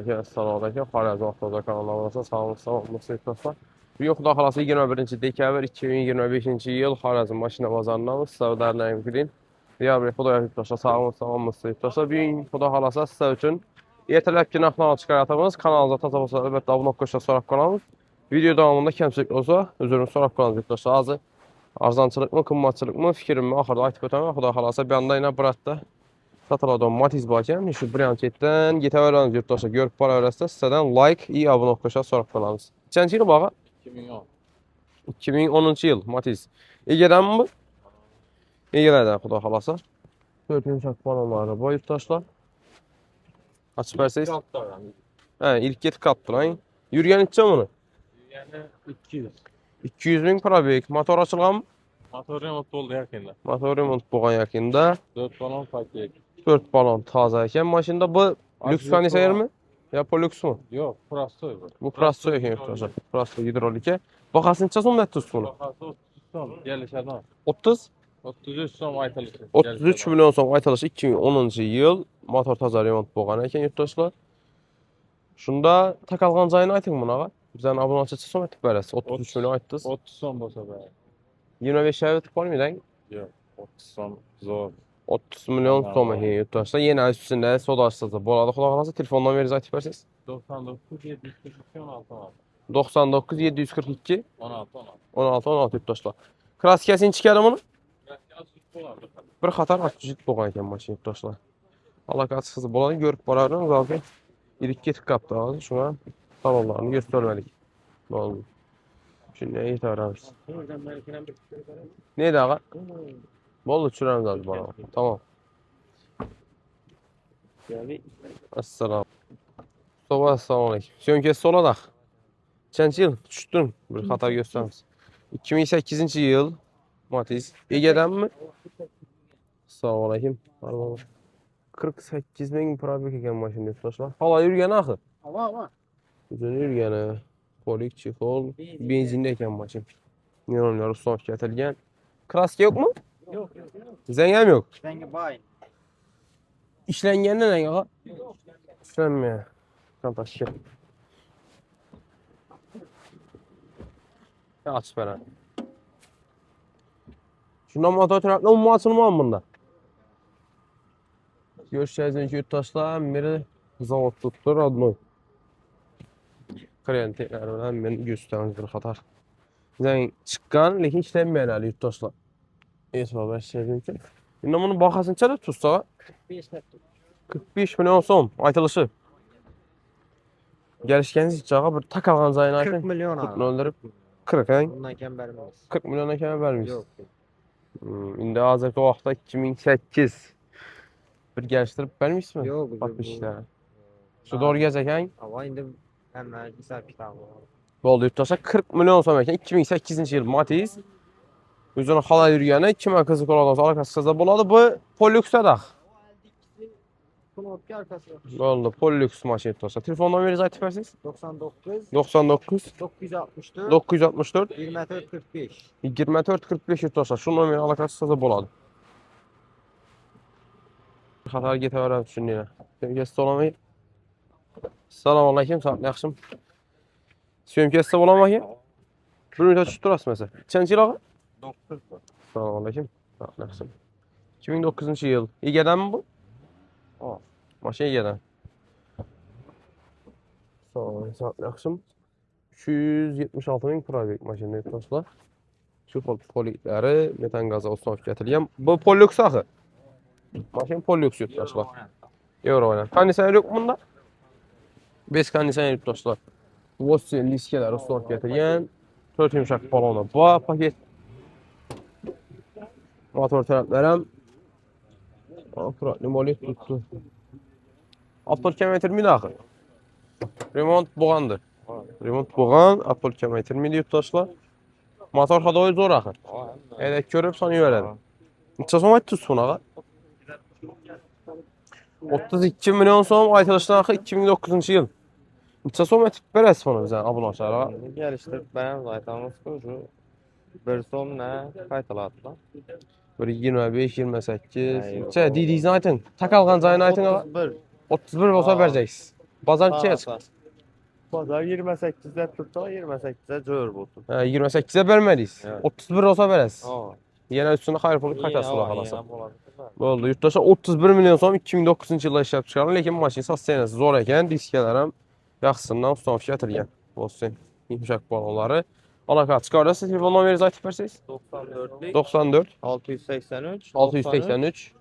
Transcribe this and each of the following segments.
Selamünaleyküm. Xarəzm Avtomobil kanalına sağolmuş dostlar. Bu yoxda xalası 21-ci dekabr 2025-ci il Xarəzm maşın bazarından sizə dərnəyim bilin. Diyar bir fotoğraf dostlar, sağolmuş dostlar. Bu gün foto xalası sizə üçün ertələb ki naxlan çıxartdığımız kanalımıza taza olsa əlbəttə abunə qoşa soraq kanalımız. Video davamında kəmçilik olsa özünüz soraq kanalımız dostlar. Azı arzançılıqmı, qımmatçılıqmı, fikrimmi axırda aytıb ötəmə xuda xalasa bir anda ilə Buratda Satıladan Matiz bakayım. Şu branketten getirirəm yurttaşa görüb para öyrəsə sizədən like, iyi abunə qoşa soraq qalanız. Çənci il bağa? 2010. 2010-cu il Matiz. İgədən mi? İgədən xuda xalasa. 4 yumşaq balonları bu yurttaşlar. Açıb versəyiz. Hə, ilk get qatdı lan. Yürüyən içəcəm onu? Yani 200. 200 min probek. Motor açılğan mı? Motor remont oldu yakında. Motor remont boğan yakında. 4 balon paket. 4 balon taze iken maşında bu lüks kondisyoner mi? Ya polüks mu? Yok, Prastoy bu. Bu Prasto iken yurttaşlar. Prasto hidrolike. Bakasın çazım ne tutsun? Bakası 30 son. Gelişerden. 30? 33 son aytalısı. 33 milyon son aytalışı 2010-cu yıl motor taza remont boğan iken yurttaşlar. Şunda takalğan cayını aytın buna. Bizden abunəçi son etib bərəs. 33 milyon aytdınız. 30 son bolsa be. 25 şəhət var mı lan? Yok, 30 son zor. 30 milyon son iken yurttaşlar. Yine üstünde sodaşsızı. Boladı xulaqlarsa telefondan veririz aytıb bərsiz. 99 742 16 16. 99 742 16 16. 16 16 yurttaşlar. Kraskasını çıxarım onu. Biraz süt olardı. Bir xatar açıcı boğan iken maşın yurttaşlar. Allah qaçsızı bolanı görüb bararın zaten. İlk get qapdı ağzı. Şuna salonlarını göstərməlik. Ne oldu? Şimdi neyi tararız? Neydi ağa? Bolu çürəmiz az bana. Tamam. Assalamu. Soba assalamu aleykum. Sönkesi soladaq. Çənci yıl? Düşdüm. Bir xatar göstərimiz. 2008-ci yıl. Matiz. Egedən mi? Assalamu aleykum. 48 min probek ekan maşın yurttaşlar. Hala yürgəni axı. Hava. Üzünü yürgəni. Polik, çixol, benzinli ekan maşın. Neonlar ustan gətirilən. Kraska yok mu? Yok. Zəngəm yok. Rengi bay. İşləngəndə nə ağa? İşlənməyə. Kantaş gəl. Aç bərən. Şundan motor tərəflə umma açılma bunda. Görüşəcəyin ki, yurttaşlar biri zavod tutdur, adnoy. Klientlərdən mən göstəriniz bir xatar. Zəng çıxqan, lekin işlənməyən əli yurttaşlar. Etibar bəşəcəyin ki. İndi bunu baxasın çələ tutsa, 45 milyon son aytılışı. Gəlişkəniz içağa bir tak alğan zayını 40 aytın. milyon abi. Tutunu öldürüb 40 hə? Bundan kem vermez. 40 milyona kəmə vermiş. Yok. İndi hazırki vaxtda 2008. Bir gəlişdirib vermişsiniz mi? Yok. Bak bir işlərə. Şu doğru gəzəkən Hava indi hemen hesap kitabı. oldu yurttaşlar 40 milyon son ekan 2008-ci il Matiz. Üzünə xala yürüyənə 2000 qızıq olandan alakası qızda boladı. Bu Polüksədək. Knopki arkası. Oldu Polüks maşın yurttaşlar. Telefondan veririz aytıb versiniz. 99 99 964 964 24 45. 24 45 yurttaşlar. Şu numara alakası qızda boladı. Xatar getə verəm düşündüyünə. Sömkəsi olamayı. Salam aleyküm, saat yaxşım. Sömkəsi olamayı. Bir müddət tutturasın məsəl. Çənci ilağı? 90. Salam aleyküm. Saat yaxşım. 2009-cu yıl. İgədən mi bu? O. Maşın İgədən. Salam, saat yaxşım. 276 min probek maşında yurttaşlar. Şu polikləri metan qaza olsun gətirilən. Bu Polüks axı. Maşın Polüks yurttaşlar. Euro ilə. Kondisyoner yok mu bunda? 5 kondisyoner yurttaşlar. Vossi liskələri sort gətirilən. 4 yumşaq balonu. Bu paket. Motor tərəflərəm. Limolit tutdu. Apol kəməyətirmiydi axı. Remont boğandır. Remont boğan, apol kəməyətirmiydi yurttaşlar. Motor xadoyu zor axı. Edək görüb sonra yürədim. Neçə son ayt tutsun ağa? 32 milyon son aytılışdan axı 2009-cu yıl. Neçə son etib bərəs bunu bizə abunəçilərə? Geliştirip benim zaten şu bir son ne kayıtladılar. Bir 25, 28. Eyvallah. Dediyini aytın. Tak alğan cayını aytın ağa. 31. 31 olsa Aa. verəcəksiniz. Bazar neçəyə çıxır? Bazar 28'de tutsa 28'de cör bulsun. 28'e bölmeliyiz. Evet. 31 olsa verəz. Aa. Yine üstüne hayır pulu kaçasın bakalasa. Yine olabilir. Oldu. Yurttaşa 31 milyon son 2009-cu ildə işləb çıxarılır. Lakin maşın satsayınız zor ekən diskələrim yaxşısından ustamış gətirgən. Olsun. Yumuşaq balonları. Alaka çıxarırsa telefon numarınızı aytıb versəniz. 94'lük 94 683 683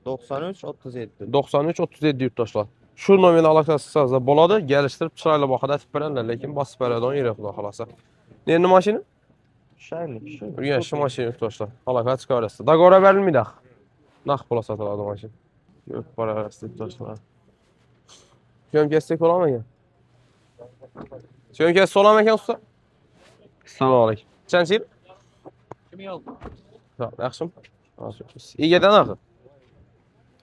93 37. 93 37 yurttaşlar. Şu numarayla alakasız da boladı. Gəlişdirib çırayla baxada atıb verərlər. Lakin basıb verədən yerə xula xalasa. Neyini maşını? Şenlik. Yaşlı maşın yurttaşlar. Alaka çıxarırsa. Daqora verilməyək. Nağ pula satıladı maşın. Yox, para arası yurttaşlar. Gömkəslik olamı ya? Gömkəslik olamı ya usta? Salam aleykum. Çənçil? Kimi aldı? Yaxşım. İGədən axı.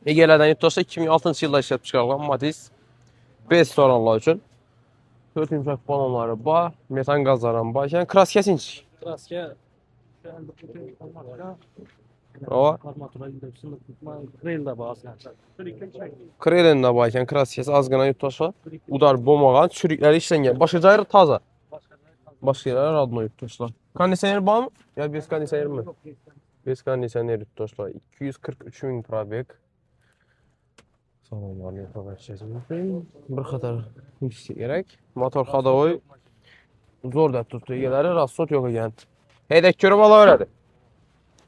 İGələrdən yurttaşlar 2006-cı ildə işləb çıxarılan Matiz 5 soranlar üçün 4 yumuşaq balonları var, metan qazlaran var. Yəni kras kəsinç. Traske. O Armatura gidiyorsun. Rail de bazen. Krelin də var, yəni kras kəsi azqına yurttaşlar. Udar bomağan, çürükləri işlənən. Başqa cayır taza. Başqa yerlər adına yurttaşlar. Kondisioner var mı? Ya bez kondisioner mi? Bez kondisioner yurttaşlar. 243 min probek. Salamlar, ne kadar çizim. Bir kadar yüksek gerek. Motor xadaoy zor da tuttu. Yeləri rasot yox edən. Heydək görüb ala öyrədi.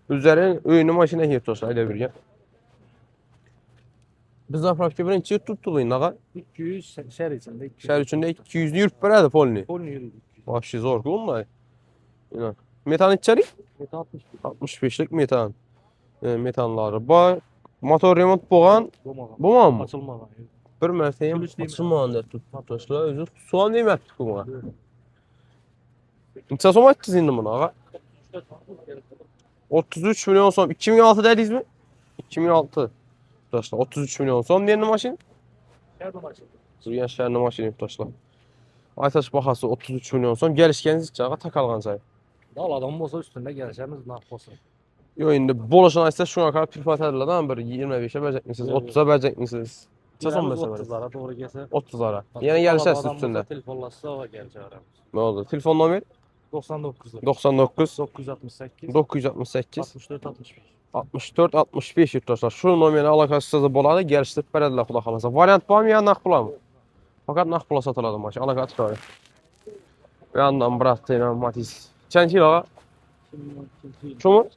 Üzərin öyünü maşına yurttaşlar elə bir ya. Biz zapravka birinci tuttulayın ağa. 200 şer içinde. Şəhər üçündə 200 yürüb verədi polini. Pol yürüdük. Vahşi zor bunlar. İnan. Metan içərik? 60. 65'lik metan. Metanları var. Motor remont boğan bu mu? Açılmadan. Bir mərtəyəm Gülüş deyil mi? açılmadan tutmuşlar. Özü soğan deməkdir buna. Neçə som etdiniz indi buna ağa? 33 milyon som. 2006 dediniz mi? 2006. Dostlar 33 milyon som deyəndə maşın. Zürgən şəhərində maşın yurttaşlar. Aytaş baxası 33 milyon som. Gəlişkəniz içəyə takalğancay. Dal adam olsa üstünde geleceğimiz ne yapmasın? Yo indi bolaşan açsa şuna kadar pirfat edirlər bir 25'e bəcək misiniz? 30'a bəcək misiniz? Çasan məsələ. 30'lara doğru gelse. 30'lara. Yəni gəlişəsiz üstündə. Telefonlaşsa o gelecek aramız. Nə oldu? Telefon nomer 99. 99 968. 968 64 65. 64 65 yurttaşlar. Şu numarayla alakasız da boladı. Gəlişdirib verədilər xula xalasa. Variant var mı ya nağd pula mı? Fakat nağd pula satıladı maşın. Alaka çıxarır. Bir yandan bıraktı ilə Matiz. Çənki ağa? Şu mu?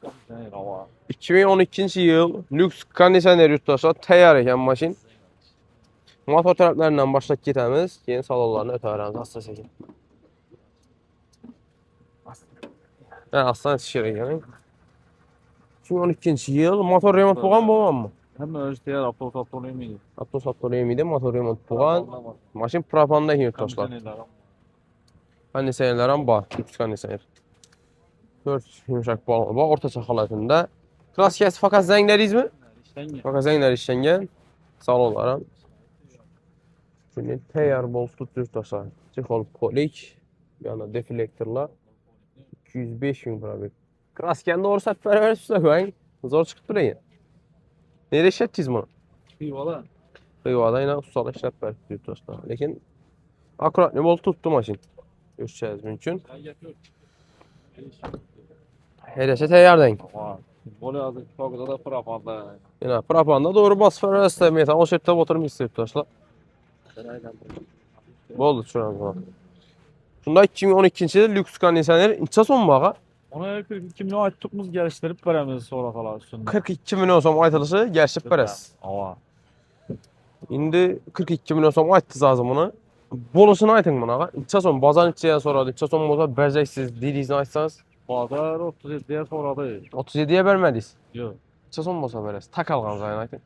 2012-ci yıl lüks kondisioner yurttaşlar təyyar ekan maşın. Motor tərəflərindən başlayıb getəmiz. Yeni salonlarını ötərəmiz. Asla çəkin. Aslan şişirək yəni. 2012-ci yıl motor remont boğan boğan mı? Hem özdeğer Apple kaplı mıydı? Aptos Aptolemiydi motor remont boğan. Maşın propanda yurttaşlar. Kondisionerlərin var. Lüks kondisioner. 4 yumuşaq balon var. Orta çaxalatında. Kras kəsi fakat zəngləriyiz mi? Fakat zənglər işlənən. Salonların. Şimdi təyyar bol tut yurttaşlar. Çexol polik. Bir anda deflektorlar. 205 min probek. Kras kəndə orsa fərvər üstə qoyun. Zor çıxıb durayın. Nereye işlətdiniz bunu? Eyvallah. Xıyvada ilə ustalı işlət bərk yurttaşlar. Lakin akurat bol tutdu maşın. Görüşəcəyiz mümkün. Eləsə təyyardan. Böyle azıcık fakıda da propanda. Yəni propanda doğru bas fərvər metan o şərtdə oturmuş yurttaşlar. Boldu çürən bu. Bunda 2012-ci ildə lüks kondisioner neçə son bağa? Ona 42 milyon açtıqımız geliştirip veremiz sonra falan üstünde. 42 milyon som aytılışı gəlişib bərəs. Ava. İndi 42 milyon som aytdınız azım bunu. Bolusunu aytın buna ağa. Neçə son bazar neçəyə sonra neçə son olsa bərəcəksiniz, diliyini açsanız. Bazar 37'ye sonra da. 37'ye vermədiniz. Yok. Neçə son olsa verəs. Tak alğanız ayın aytın.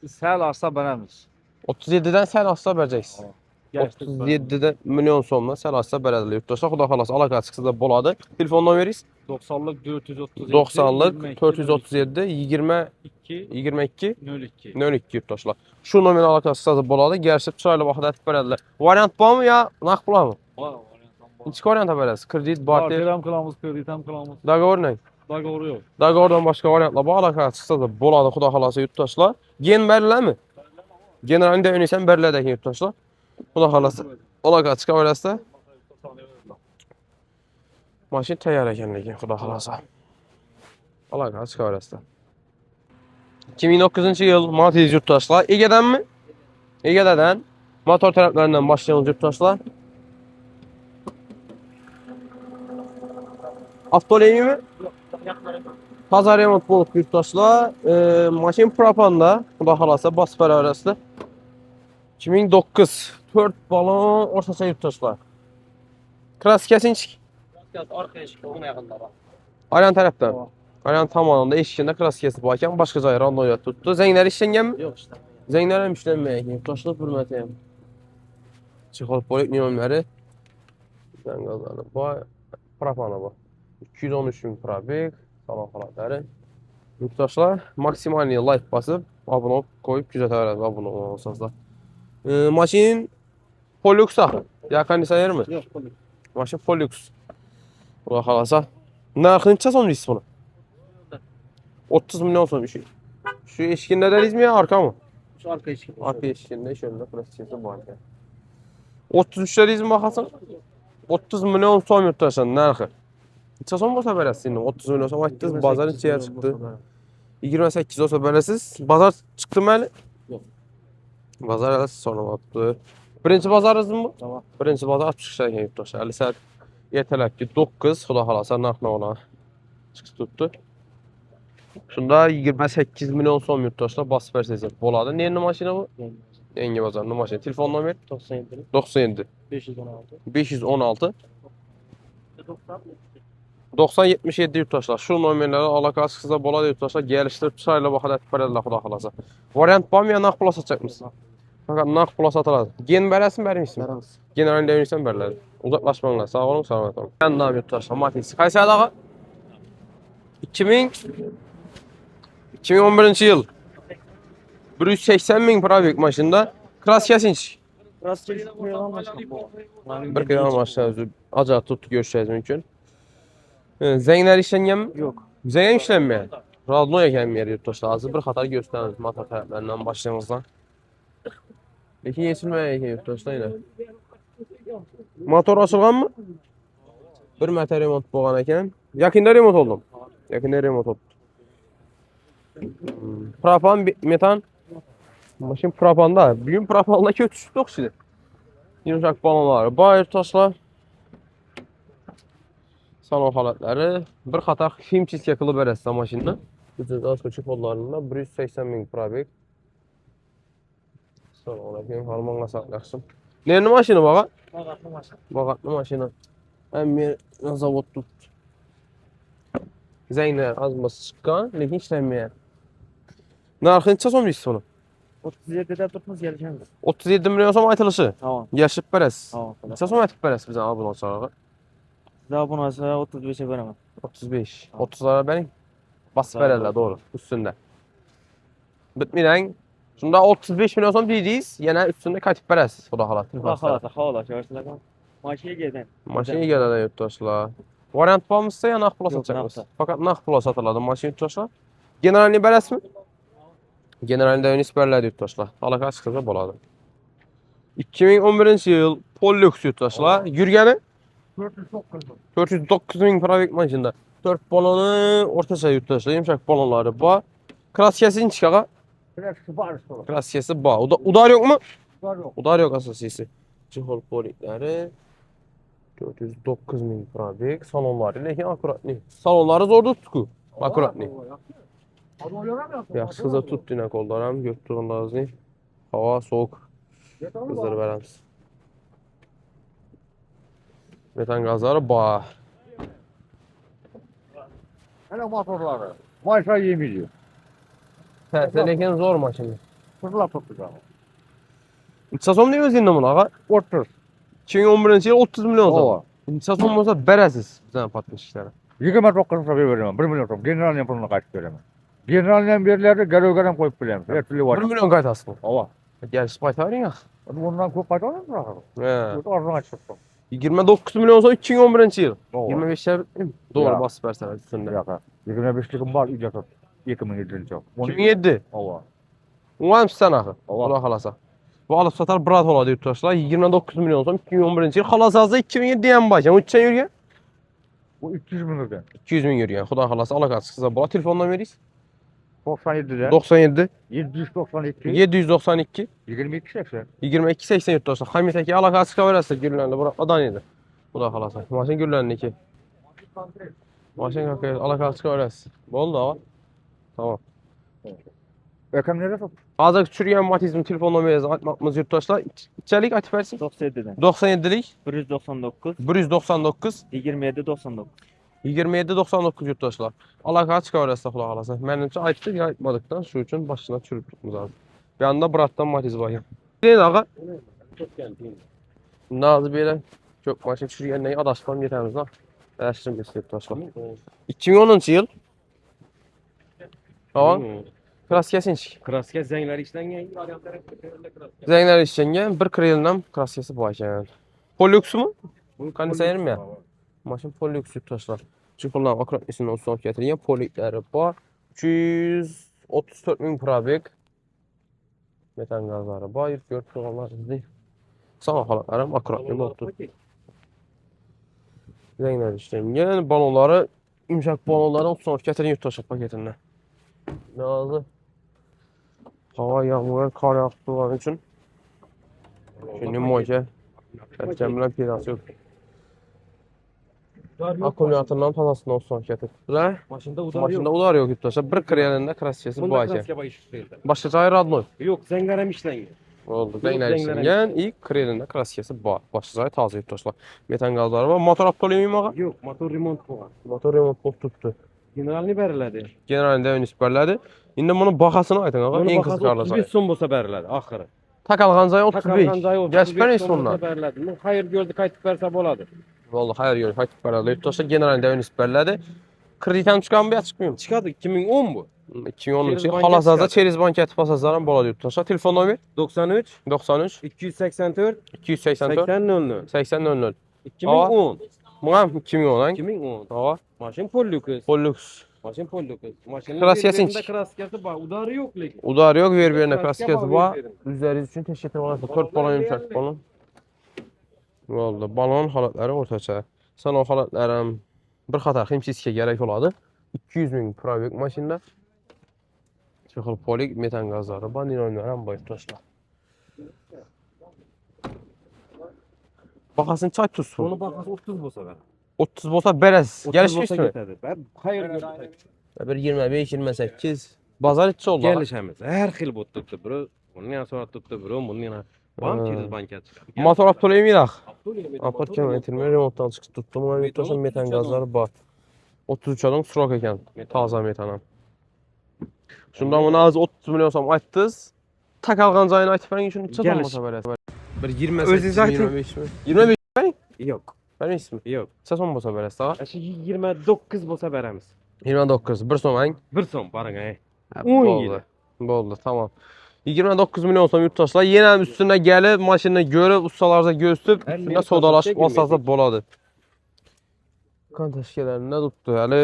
Sel arsa veremiz. 37'dən sən asla bərəcəksiniz. 37'də milyon sonla sən asla bərədilir. Yurttaşlar xuda xalası alaka çıxsa da boladı. Telefon numarınız 90'lık 437. 90'lık 437 20 2 22 02. 02 yurttaşlar. Şu numarayla alaka çıxsa da boladı. Gəlişib çırayla vaxtda atıb bərədilər. Variant var mı ya? Nağd pula mı? Var. Neçə varianta bərəs? Kredit, barter, Barteram kılamız, kreditam kılamız. doqor nə? Da doğru yok. Doqordan başqa variantlar var. Alaka çıxsa da boladı xuda xalası yurttaşlar. Gen bərlər mi? Generalində önəsən bərlədəki yurttaşlar. Xudo xolasa. Olaqa chiqa verəsə. Maşın təyyar ekanligi, xudo xolasa. Olaqa chiqa verəsə. 2009-cu yıl Matiz yurttaşlar. Ege'denmi? Ege'den motor tərəflərindən başlayalım yurttaşlar. Avtoleyimi mi? Taza remont bulup yurttaşlar. Maşın propanda, xudo xolasa, bas bərabərəsi. 2009 4 balon ortaça yurttaşlar. Kras kesinçik. Arka eşik ona yaxında bax. Aryan tərəfdən. Aryan tamamında eşikində kras kesib bakən başqa cayı randoya tutdu. Zəngləri işlənganmı? Yox işte. Zənglərəm işlənməyək. Yurttaşlıq hürmətiyəm. Çixolpolik niyonləri. Zəngazları. Bu propana bax. 213 min probek. Salon xalatları. Yurttaşlar maksimal like basıb abunə olub qoyub güzətə verəz abunə olsanız da. Maşinin Polux axı. Ya kondisioner mi? Yox, bu. Maşın Polux. Buna xalasa. Narxını neçə sonrayız bunu? 30 milyon son bir şey. Şu eşkində dəlizmi ya arka mı? Şu arka eşik. Arka eşkində şöyle klasikası var ya. 33 dəlizmi baxasan? 30 milyon son yurttaşan narxı. Neçə son olsa verəsiniz? 30 milyon son aytdınız bazar neçəyə çıxdı? 28 olsa verəsiz. Bazar çıxdı mı? Yox. Bazar hələ sonra oldu. Birinci bazarınız mı? Tamam. Birinci bazar açıq şəkildə yurttaşlar. 50 saat ertələb ki 9 xuda xalasa narxla ona çıxış tutdu. Şunda 28 milyon son yurttaşlar bas versiyası boladı. Neyin maşını bu? Yenge bazarının maşını. Telefon numara 97 97 516 516 90 90 77 yurttaşlar. Şu nömrələri alaqasızsa boladı yurttaşlar. Gəlişdirib çayla baxada etbərədlə xuda xalasa. Variant var mı ya nağd pula satacaqmısın? Fakat nağd pula satılır. Gen bərəsin bərmişsin. Generalini demirsən bərlər. Uzaqlaşmanlar. Sağ olun, salamat olun. Mən nam yurttaşlar. Matiz. Qaysı dağı? 2011-ci yıl 180 min probek maşında kras kesinç. Biraz çeşit koyulan başka bu. Bir kıyam maşına özü acayip tuttu görüşeceğiz mümkün. Zənglər işlənən mi? Yox. Zənglər işlənməyən. Radnoya gəlməyər yurttaşlar. Azı bir xatar göstəriniz motor tərəflərindən başlayımızdan. Lekin yesilməyək yurttaşlar yine. Motor açılğan mı? Bir mətər remont boğan ekan. Yakında remont oldum. Yakında remont oldu. Propan, metan. Maşın propanda. Bugün propandakı ötüşüb oksidir. Yumuşaq balonları. Bayır taşlar. Salon halatları. Bir xatar film çizgi qılıb ərəsdə maşında. Bütün açıq kollarında 180 min probek. Sonra olarkən harmanla saxlayaqsın. Neyini maşını bağa? Bağatlı maşın. Bağatlı maşını. Həm bir zavod tut. Zənglər azması çıxqan, lekin işlənməyən. Narxı neçə son bir sonu? 37'de tutmuz geleceğimiz. 37 milyon son aytılışı. Tamam. Yaşıb bərəs. Tamam. Neçə son aytıb bərəs bizə abunə olsağı? Daha bunu ise 35'e veremem. 35. 30'lara benim. Bas verərlər, doğru. Üstündə. Bitmirən. Şunda 35 milyon son biriyiz. Yenə üstündə katib bərəs. Bu da halat. Hava çağırsın bakalım. Maşiye gelden. Maşını gələn yurttaşlar. Variant varmışsa ya nağd pula Yox, satacaqmız. nağd. Fakat nağd pula satıladı maşın yurttaşlar. Generalini bərəsmi? Generalini də nisbərlədi yurttaşlar. Alaka çıxırsa boladı. 2011-ci yıl Polux yurttaşlar. Yürgəni 409 min probek maşında. 4 balonu ortaça yurttaşlar. Yumuşaq balonları var. Klasikasını çıxağa. Klasikası var. Udar yok mu? Udar yok asasisi. Çixolpolikləri 409 min probek. Salonları lekin akuratli. Salonları zor tutku. Akuratli. Yaxşı qıza tut dinə qoldaram. Götürün lazım. Hava soğuk. Qızları verəmiz. Metan qazları bağ. Hele motorları. Wi-Fi yemiyor. Təhsil lekin zor maşını. Fırla tutacağım. Neçə son deyiz indi bunu ağa? 30. 2011-ci il 30 milyon son. Ova. Neçə son olsa bərəsiz bizdən patmış işlərə. 29 tabii veremem. 1 milyon tabii. General yapımına kaç veremem. General birleri gelen koyup bileyim. Her türlü 1 var. milyon qaytasın. Ova. Gəl spaytarın ya. Bundan çok payda olur mu? Hə. Oradan açıktım. 29 milyon son 2011-ci il. Ova. 25'ə doğru Ya. bas versən üstündə. Yaka. 25'likim var. İyice tut. 2007'li çok. 2007. Ova. Ulan sən axı. Ova. Allah xalasa. Bu alıp satar brat oladı yurttaşlar. 29 milyon so'm 2011 yıl. Halasazda 2007 yan başlayam. Uçsan yürüyen? Bu 300 bin lira. 200 bin yürüyen. Xuda halası alakası kısa. Bula telefondan veriyiz. 97'de. 97 792. 792 22 80. 22 80 yurttaşlar. Hamiteki alakası kısa verirse gürlendi. Bura adan yedi. Xuda halası. Maşın gürlendi ki. Maşın kakayı alakası kısa verirse. Oldu ama. Tamam. Rakam nerede top? Azak çürüyen matizm telefondan veririz. Atmamız yurttaşlar. İçerik açıp versin. 97'den. 97'lik 199 199 27 99. 27-99 yurttaşlar. Alaka çıxarırsa xulaq alasa. Mənimcə aytdıq ya aytmadıqdan şu üçün başına çürüb tutmuz abi. Bir anda Bratdan Matiz var ya. Deyil ağa. Nazı belə kök maşın çürüyən nəyi adaşlam yetəmiz ha. Dəyişdirim biz yurttaşlar. 2010-cu il. Tamam. Kraskəsinç. Kraska zəngləri işlənən. Zənglər işlənən bir krildən kraskəsi bu ekan. Polux mu? Kondisioner mi ya? Maşın Polux yurttaşlar. Çıxırlar akkuratnesini o son gətirilən polikləri var. 234 min probek. Metan qazları var. Görüb çıxanlar izləyir. Sağ halatlarım akkuratlı oldu. Zənglər işlənən balonları, yumşaq balonları o son gətirilən yurttaşlar paketindən. Nazı. Hava yağmur, kar yağdığı üçün. Şimdi moca. Ətkəmilən pedası yox. Akkumulyatorların tazasını o son gətirdilər. Maşında udar yox yurttaşlar. Bir kriyelində kraskəsi bu ekan. Başqa cayı radnoy. Yox, zəngərəm işlənir. Oldu. Zənglər işlənən ilk kriyelində kraskəsi bu. Başqa cayı taze yurttaşlar. Metan qazları var. Motor aptolayım ağa. Yox, motor remont qoğan. Motor remont boz tutdu. Generalni bərilədi. Generalində ön isbərlədi. İndi bunun baxasını aytın ağa. En qısa qarlı 35 son bolsa bərilədi axırı. Takalğan cayı 35. Takarğancayı Gəspər heç ondan. bərilədi. Mən xeyir gördük, qayıtıb bərsə boladı. Vallahi hayır yok. Hayır paralı. Yurttaşlar generalinde ön isbərlədi. Kreditem çıxan bir çıxmıyım. Çıxadı 2010 bu. 2010 için Çeriz halasazda Banket Çeriz Banket pasajların boladı yurttaşlar. Telefon nömrə 93 93 284 284 80 00 80 00. 2010. Muğam 2010 2010. Hava. Maşın Pollux. Pollux. Maşın Pollux. Maşının Kraskəsin bir yerində kraskası var. Udarı yox lekin. Udar yok. Ver birine Kraskə kraskası var, var. ver verin. Üzəriz üçün təşəkkür ederim. 4 balon yumuşaq balon. Vallahi balon halatları ortaça. Sen o halatların bir xatar ximsiskə gərək oladı. 200 min probek maşında. Çıxıl polik metan qazları. Bandin oynayan boy yurttaşlar. Baxasın çay tuzsun. Onu baxası 30 bolsa bər. 30 bolsa bərəz. Gəlişmiş mi? Bər xeyir gördük. Bir 25, 28. Bazar içi oldu. Gəlişəmiz. Hər xil bot tutdu bro. Bunun yana sonra tutdu bro. Bunun yana. Bank Çeriz Banket çıxar. Motor aptolayım yıraq. Apart kilometrimi remontdan çıxıb tutdum. Ona yurttaşın metan qazları var. 33 adam surok ekan. Taza metanam. Şundan bunu az 30 milyon som aytdınız. Takalğan cayını aytıb mən üçün neçə Gəliş. olmasa bərəs. Bir 28 Özünüz aytın. 25 mi? 25 Yox. benim ismi. Yox. Səs olmasa bərəs daha. Əşi 29 bolsa bərəmiz. 29. Bir som ən. Bir son barın ay. Oldu. Oldu tamam. 29 milyon som yurttaşlar yenə üstünə gəlib maşını görüb ustalarca göstərib üstünə sodalaşıb asasda boladı. Kontaşkelərində tutdu. Hələ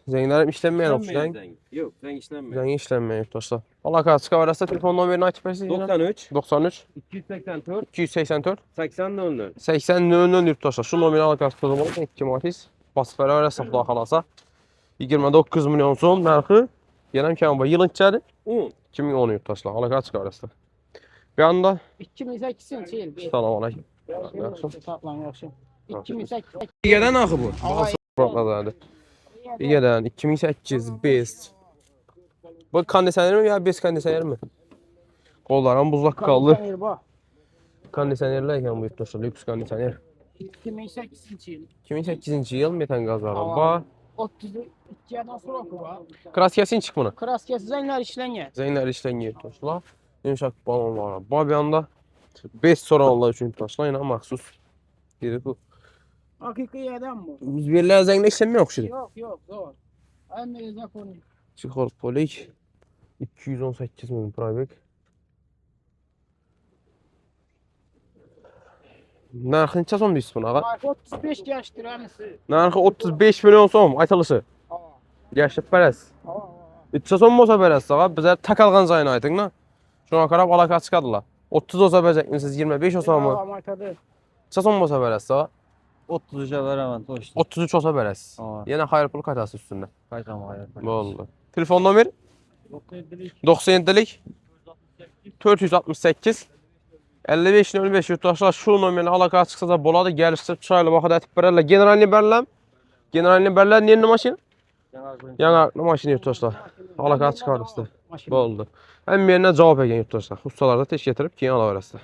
zənglərim işlənməyən oxşayın. Yox, zəng işlənmir. Zəng işlənməyən yurttaşlar. Allah qaçıq arasında telefon nömrəni açıb versin. 93 93 284 284 80 00. 80 00 yurttaşlar. Şu nömrəni al qaçıq olmalı. 2 matiz. Basfərə arasında daxilasa 29 milyon son narxı. Yenəm ki bu yılın içəri 10. 2010 yurttaşlar. Allah qaçıq arasında. Bir anda 2008-ci il. salam aleyküm. Yaxşı. Sağlam, yaxşı. 2008. Gədən axı bu. Hava- Buradan. Gədən 2008 best. Bu kondisioner mi ya best kondisioner mi? Qollarım buzlaq qaldı. Kondisioner bax. Kondisionerlər ekan bu yurttaşlar. Lüks kondisioner. 2008-ci il. 2008-ci il metan qazları. Hava- Bax, 32 yadan sonra var. kraskəsin çıx bunu. Kraskası zənglər işlənir. Zənglər işlən yurttaşlar. Yumşaq balonlar. Bax bir anda best soranlar üçün yurttaşlar ilə məxsus. Biri bu. Hakiki yerdən bu. Biz verilən zənglə işlənmə oxşudur. Yox, yox, zor. Ən də zakonu. Çıxır polik 218 min probek. Narxı neçə som deyirsiz buna ağa? Marka 35 geçtir əmisi. Narxı 35 milyon som aytılışı. Hava. Yaşıb bərəs. Hava. Neçə som olsa bərəs ağa bizə takalğan cayını aytın da. Şuna qarab alaka çıxadılar. 30 olsa verecek misiniz? 25 olsa mı? Markadı. Çason olsa verəsiz ha? 30'a veremem. O işte. 33 olsa verəsiz. Tamam. Yine hayır pul katası üstünde. Kaçam hayır. Oldu. Telefon numara 97'lik 468 5505 yurttaşlar şu numarayla alaka çıxsa da boladı gəlişdirib çayla baxada etib verərlər. General Liberlər. General Liberlər yeni maşın? Yanaqlı maşın yurttaşlar. Alaka çıxardı. Oldu. Hem yerine cavab edən yurttaşlar. Ustalar da teş getirib keyin ala verəsiz.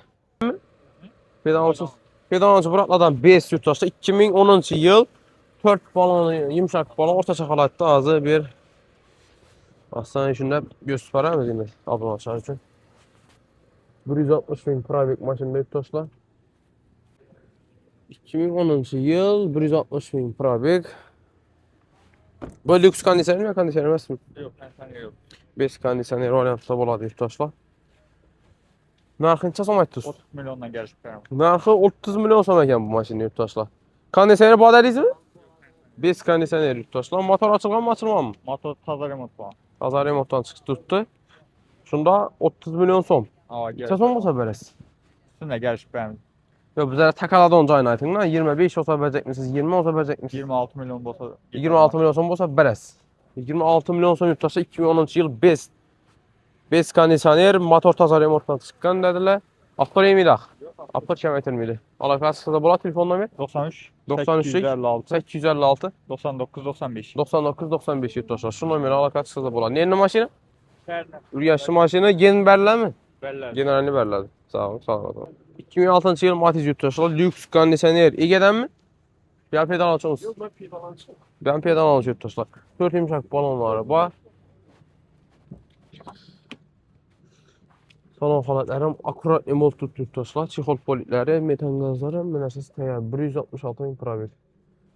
Pedalçı Buraklardan 5 yurttaşlar 2010-cu yıl 4 balonu, yumşak balon, orta şakalatda azı bir aslan içində göz para mı demək abunlaşlar üçün. 160 bin probek maşında yurttaşlar. 2010-cu yıl 160 bin probek. Bu lüks kondisioner mi, kondisioner mi? Yok, ben yok. 5 kondisioner variantda boladı yurttaşlar. Narxı neçə som aytdınız? 30 milyondan gəlişib veremem. Narxı 30 milyon som ekan bu maşının yurttaşlar. Kondisioner badəliyiz mi? 5 kondisioner yurttaşlar. Motor açılğan mı, açılmam mı? Motor taza remont var. Azar remontdan çıxdı tutdu. Şunda 30 milyon som. Aa, Neçə gəlişib. som olsa verəsiz? Üstünə gəlişib veremem. Yox, bizlərə takaladı onca ayın aytın. 25 olsa verəcək misiniz? 20 olsa verəcək misiniz? 26 milyon bolsa. 26 milyon som olsa verəsiz. 26 milyon som yurttaşlar 2010-cu il 5 kondisioner, motor taza remontdan çıxqan dedilər. Aptor yemiydik. Aptor kəm etilmiydi. Alakası çıxsa da bola telefon nömrə 93 93 856 856 99 95. 99 95 yurttaşlar. Şu nömrə alakası çıxsa da bola. Neyini maşını? Fərlə. Ürgəşli maşını gen bərləmi? Bəllər. Generalini bərlədi. Sağ olun, sağ olun. 2006-cı il Matiz yurttaşlar. Lüks kondisioner. Ege'dən mi? Bir pedal açıyorsunuz. Yok ben pedal açıyorum. Ben pedal alacağım yurttaşlar. 4 yumuşak balonları var. Salon xalatlarım akurat emol tutdu yurttaşlar. Çixol politləri, metan qazları, mənəsiz təyər. 166 bin probek.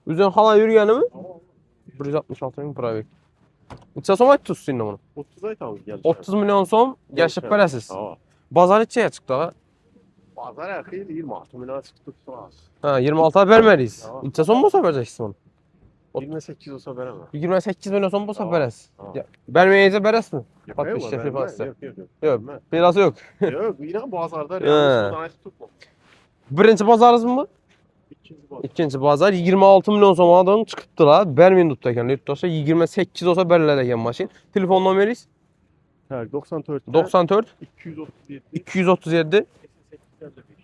Üzən xala yürüyəni mi? 166 bin probek. Neçə som aytdınız sizinlə bunu? 30 ay tamam geldi. 30 milyon som gəlişib verəsiz. Tamam. Bazar neçəyə çıxdı ha? Pazar akıyı 26 milyon çıktı tutmaz. Ha, 26'a verməliyiz. Tamam. Neçə som olsa verəcəksiniz onu? 28 olsa veremem. 28 milyon som olsa Tamam. verəsiz. Tamam. Verməyəcə verəs mi? Yok, Bak, yok, işte vermem. firması. Yok yok yok. Yok. Vermem. Belası yok. Yok yine pazarda He. yanlış buradan tutma. Birinci bazarınız mı? İkinci bak. İkinci bazar 26 milyon somadan çıxıbdılar. Bərmin tutdayken yurttaşlar 28 olsa bərlərəkən maşın. Telefon nömrəniz Her 94 94 237 237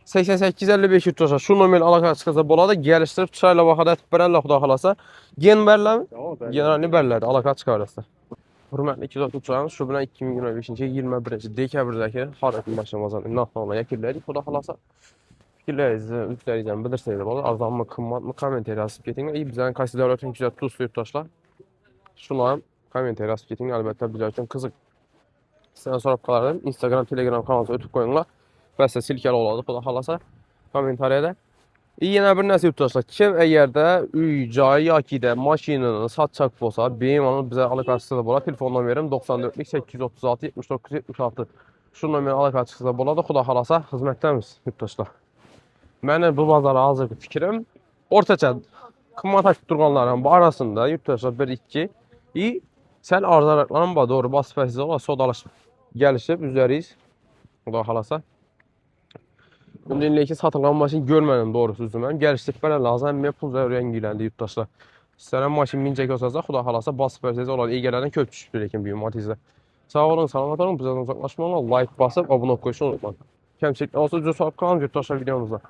88 55 yurttaşlar. Şu nömrələ əlaqə çıxsa boladı. Gəlişdirib çayla baxada etib verərlər xuda xalasa. Gen bərlərmi? Tamam ben. Generalni bərlərdir. Əlaqə çıxarırsa. Hörmətli 230 şu bilan 2025-ci 21-ci dekabrdakı Xarətin maşın bazarının nağdlarına yəkirlədik. Xuda xalasa fikirlərinizi, ülkələrinizdən bilirsiniz olur. Arzanmı, qımmatmı, komentari yazıb getin. İyi bizlərin qaysı dövlətin güzel tuzlu yurttaşlar. Şunların komentari yazıb getin. Əlbəttə bizlər üçün qızıq. Sizdən soraqlarım Instagram, Telegram kanalınıza ötüb qoyunlar. Bəs silkəli oladı xuda xalasa komentariyə. Yenə bir nəsə yurttaşlar. Kim əgər də üy, cay, yaki də maşınını satacaq olsa, benim onu bizə alakasıda da bola. Telefon nömrəm 94 836 79 76. Şu nömrə alakasıda da bola da xuda xalasa xidmətdəmiz yurttaşlar. Mənim bu bazara hazır fikrim ortaça qımmat tutturğanların arasında yurttaşlar 1-2 sən arzularından doğru basfəsiz ola sodalışıb gəlişib üzəriyiz. Xuda xalasa. Ümumiyyətlə ki, satılğan maşın görmədim doğrusu üzüməm. Gəlişdik belə lazım. Əmmiyə pul rəngiyləndi yurttaşlar. İstənən maşın mincək olsa, xuda xalasa bas fərsiz olar. İlgələnən kök düşdü lekin büyük matizlə. Sağ olun, salamat olun. Bizdən uzaqlaşmayın. Like basıb, abunə qoyuşun unutmayın. Kəmçiliklə olsa, cüz saat qalan yurttaşlar videomuzda.